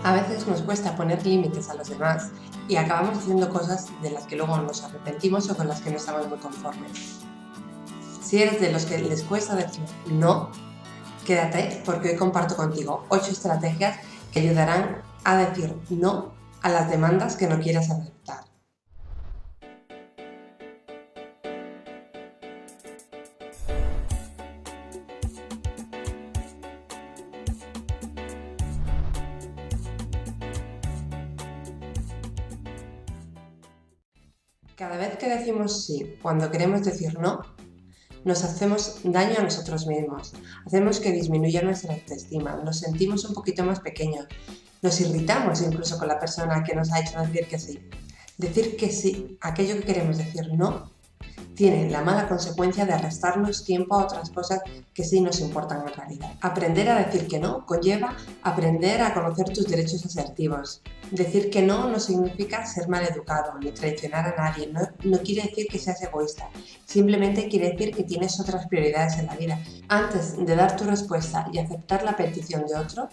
A veces nos cuesta poner límites a los demás y acabamos haciendo cosas de las que luego nos arrepentimos o con las que no estamos muy conformes. Si eres de los que les cuesta decir no, quédate porque hoy comparto contigo 8 estrategias que ayudarán a decir no a las demandas que no quieras aceptar. Cada vez que decimos sí cuando queremos decir no, nos hacemos daño a nosotros mismos, hacemos que disminuya nuestra autoestima, nos sentimos un poquito más pequeños, nos irritamos incluso con la persona que nos ha hecho decir que sí. Decir que sí a aquello que queremos decir no tiene la mala consecuencia de restarnos tiempo a otras cosas que sí nos importan en realidad. Aprender a decir que no conlleva aprender a conocer tus derechos asertivos. Decir que no no significa ser maleducado ni traicionar a nadie, no quiere decir que seas egoísta, simplemente quiere decir que tienes otras prioridades en la vida. Antes de dar tu respuesta y aceptar la petición de otro,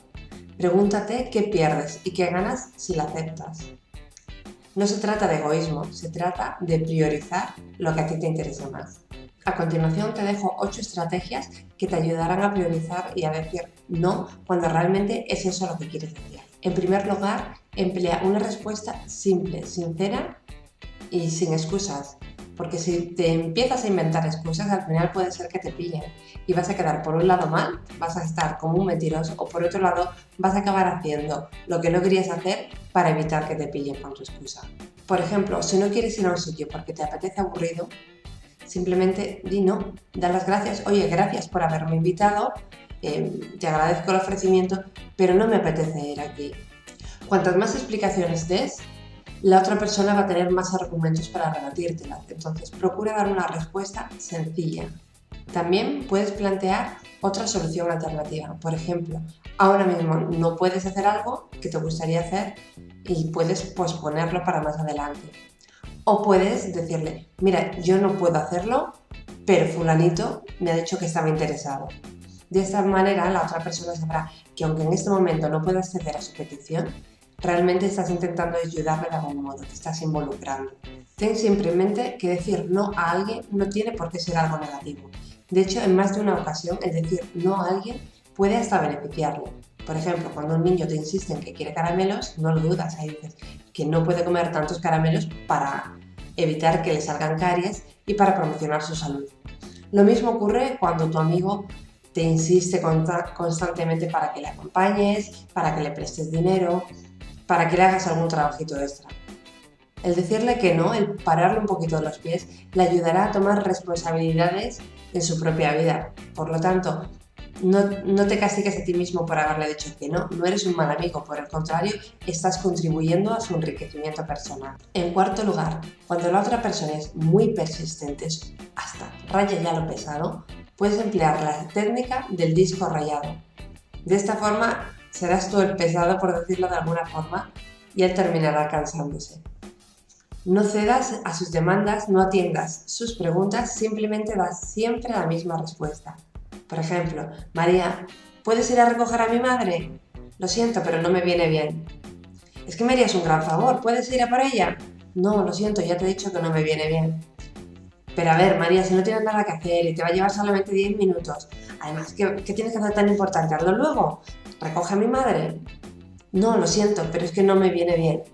pregúntate qué pierdes y qué ganas si la aceptas. No se trata de egoísmo, se trata de priorizar lo que a ti te interesa más. A continuación te dejo 8 estrategias que te ayudarán a priorizar y a decir no cuando realmente es eso lo que quieres decir. En primer lugar, emplea una respuesta simple, sincera y sin excusas, porque si te empiezas a inventar excusas, al final puede ser que te pillen y vas a quedar por un lado mal, vas a estar como un mentiroso, o por otro lado vas a acabar haciendo lo que no querías hacer para evitar que te pillen con tu excusa. Por ejemplo, si no quieres ir a un sitio porque te apetece aburrido, simplemente di no, da las gracias, oye, gracias por haberme invitado, te agradezco el ofrecimiento, pero no me apetece ir aquí. Cuantas más explicaciones des, la otra persona va a tener más argumentos para rebatírtela, entonces procura dar una respuesta sencilla. También puedes plantear otra solución alternativa. Por ejemplo, ahora mismo no puedes hacer algo que te gustaría hacer y puedes posponerlo para más adelante. O puedes decirle, mira, yo no puedo hacerlo, pero fulanito me ha dicho que estaba interesado. De esta manera la otra persona sabrá que aunque en este momento no pueda acceder a su petición, realmente estás intentando ayudarle de algún modo, te estás involucrando. Ten siempre en mente que decir no a alguien no tiene por qué ser algo negativo. De hecho, en más de una ocasión, el decir no a alguien puede hasta beneficiarle. Por ejemplo, cuando un niño te insiste en que quiere caramelos, no lo dudas, ahí dices que no puede comer tantos caramelos para evitar que le salgan caries y para promocionar su salud. Lo mismo ocurre cuando tu amigo te insiste constantemente para que le acompañes, para que le prestes dinero, para que le hagas algún trabajito extra. El decirle que no, el pararle un poquito de los pies, le ayudará a tomar responsabilidades en su propia vida. Por lo tanto, no te castigues a ti mismo por haberle dicho que no eres un mal amigo, por el contrario, estás contribuyendo a su enriquecimiento personal. En cuarto lugar, cuando la otra persona es muy persistente, hasta raya ya lo pesado, puedes emplear la técnica del disco rayado. De esta forma, serás tú el pesado, por decirlo de alguna forma, y él terminará cansándose. No cedas a sus demandas, no atiendas sus preguntas, simplemente das siempre la misma respuesta. Por ejemplo, María, ¿puedes ir a recoger a mi madre? Lo siento, pero no me viene bien. Es que me harías un gran favor, ¿puedes ir a por ella? No, lo siento, ya te he dicho que no me viene bien. Pero a ver, María, si no tienes nada que hacer y te va a llevar solamente 10 minutos, además, ¿qué tienes que hacer tan importante? Hazlo luego. ¿Recoge a mi madre? No, lo siento, pero es que no me viene bien.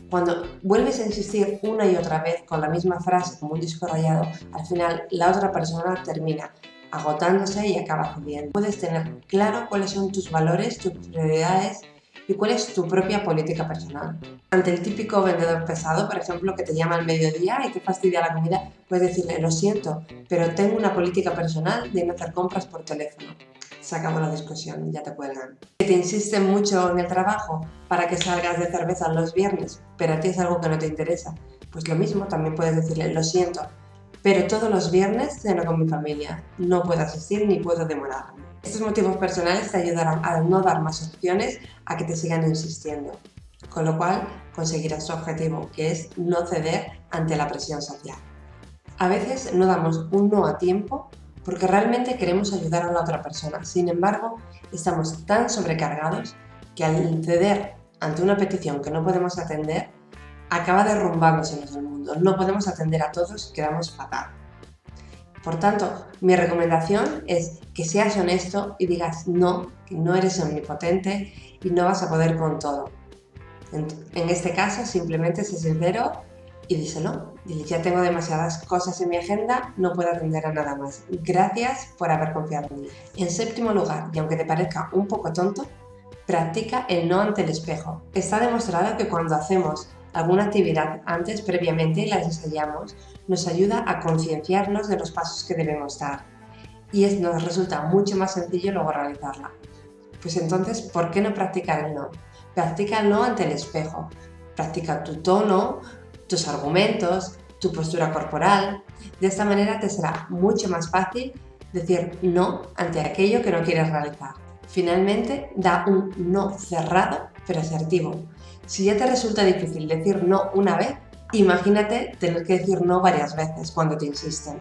Cuando vuelves a insistir una y otra vez con la misma frase como un disco rayado, al final la otra persona termina agotándose y acaba cediendo. Puedes tener claro cuáles son tus valores, tus prioridades y cuál es tu propia política personal. Ante el típico vendedor pesado, por ejemplo, que te llama al mediodía y te fastidia la comida, puedes decirle, lo siento, pero tengo una política personal de no hacer compras por teléfono. Se acabó la discusión, ya te cuelgan. Que te insisten mucho en el trabajo para que salgas de cerveza los viernes, pero a ti es algo que no te interesa. Pues lo mismo, también puedes decirle, lo siento, pero todos los viernes ceno con mi familia, no puedo asistir ni puedo demorarme. Estos motivos personales te ayudarán a no dar más opciones a que te sigan insistiendo, con lo cual conseguirás tu objetivo, que es no ceder ante la presión social. A veces no damos un no a tiempo porque realmente queremos ayudar a la otra persona. Sin embargo, estamos tan sobrecargados que al ceder ante una petición que no podemos atender, acaba derrumbándosenos el mundo. No podemos atender a todos, quedamos fatal. Por tanto, mi recomendación es que seas honesto y digas no, que no eres omnipotente y no vas a poder con todo. En este caso, simplemente sé sincero y díselo. Dile, ya tengo demasiadas cosas en mi agenda, no puedo atender a nada más. Gracias por haber confiado en mí. En séptimo lugar, y aunque te parezca un poco tonto, practica el no ante el espejo. Está demostrado que cuando hacemos alguna actividad antes, previamente, y la ensayamos, nos ayuda a concienciarnos de los pasos que debemos dar. Y nos resulta mucho más sencillo luego realizarla. Pues entonces, ¿por qué no practicar el no? Practica el no ante el espejo. Practica tu tono, tus argumentos, tu postura corporal. De esta manera te será mucho más fácil decir no ante aquello que no quieres realizar. Finalmente, da un no cerrado pero asertivo. Si ya te resulta difícil decir no una vez, imagínate tener que decir no varias veces cuando te insisten.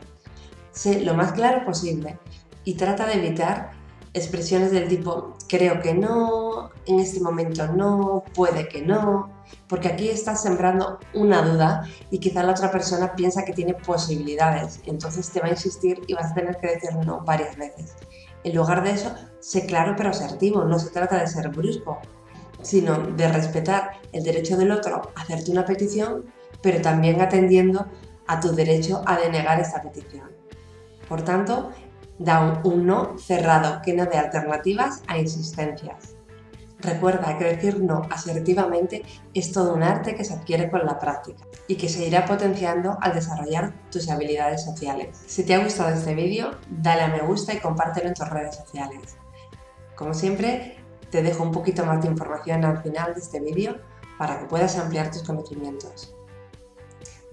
Sé lo más claro posible y trata de evitar expresiones del tipo creo que no, en este momento no, puede que no, porque aquí estás sembrando una duda y quizá la otra persona piensa que tiene posibilidades, entonces te va a insistir y vas a tener que decir no varias veces. En lugar de eso, sé claro pero asertivo, no se trata de ser brusco, sino de respetar el derecho del otro a hacerte una petición, pero también atendiendo a tu derecho a denegar esta petición. Por tanto, da un no cerrado que no dé alternativas a insistencias. Recuerda que decir no asertivamente es todo un arte que se adquiere con la práctica y que se irá potenciando al desarrollar tus habilidades sociales. Si te ha gustado este vídeo, dale a me gusta y compártelo en tus redes sociales. Como siempre, te dejo un poquito más de información al final de este vídeo para que puedas ampliar tus conocimientos.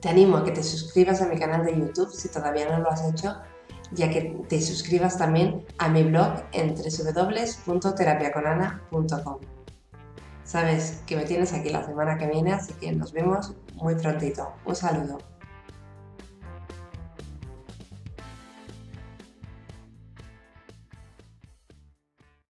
Te animo a que te suscribas a mi canal de YouTube si todavía no lo has hecho, y a que te suscribas también a mi blog en www.terapiaconana.com. Sabes que me tienes aquí la semana que viene, así que nos vemos muy prontito. Un saludo.